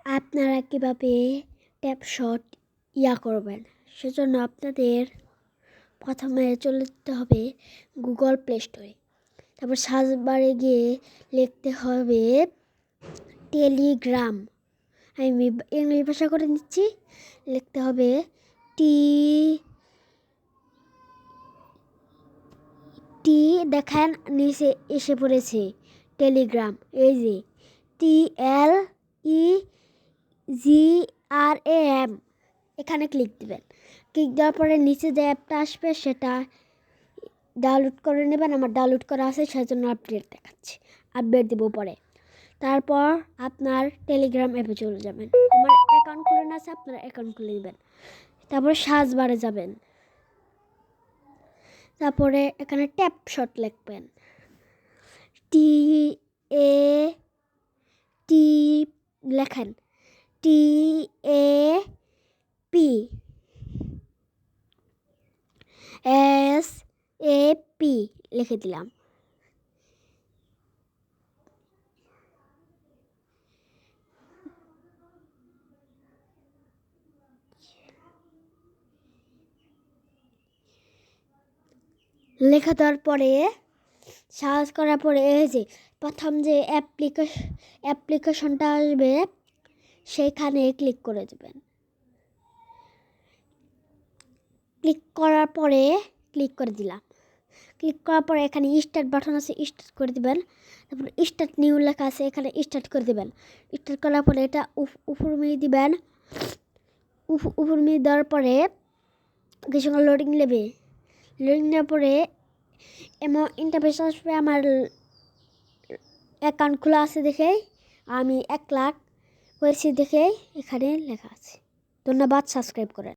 আপনারা কীভাবে tap shot করবেন, সেজন্য আপনাদের প্রথমে চলে যেতে হবে গুগল প্লে স্টোরে। তারপর সার্চ বারে গিয়ে লিখতে হবে টেলিগ্রাম। আমি ইংলিশ ভাষা করে নিচ্ছি। লিখতে হবে টি টি দেখেন নিচে এসে পড়েছে টেলিগ্রাম। এই যে TLEGRAM, এখানে ক্লিক দিবেন। ক্লিক দেওয়ার পরে নিচে যে অ্যাপটা আসবে সেটা ডাউনলোড করে নেবেন। আমার ডাউনলোড করা আছে, সেজন্য আপডেট দেখাচ্ছি। আপডেট দেবো পরে। তারপর আপনার টেলিগ্রাম অ্যাপে চলে যাবেন। আমার অ্যাকাউন্ট খুলে আছে, আপনার অ্যাকাউন্ট খুলে নেবেন। তারপর সার্চ বারে যাবেন। তারপরে এখানে ট্যাপ শট লিখবেন। লেখেন TAPSAP লিখে দিলাম। লেখা দেওয়ার পরে সার্চ করার পরে এই যে প্রথম যে অ্যাপ্লিকেশনটা আসবে সেইখানে ক্লিক করে দেবেন। ক্লিক করার পরে ক্লিক করে দিলাম। ক্লিক করার পরে এখানে স্টার্ট বাটন আছে, স্টার্ট করে দেবেন। তারপর স্টার্ট নিউ লেখা আছে, এখানে স্টার্ট করে দেবেন। স্টার্ট করার পরে এটা উপর মিলিয়ে দিবেন। উপর মিলিয়ে দেওয়ার পরে কিছু লোডিং নেবে। লোডিং নেওয়ার পরে এমন ইন্টারফেস আসবে। আমার অ্যাকাউন্ট খোলা আছে দেখে আমি 1 লাখ করেছি দেখে এখানে লেখা আছে। ধন্যবাদ, সাবস্ক্রাইব করেন।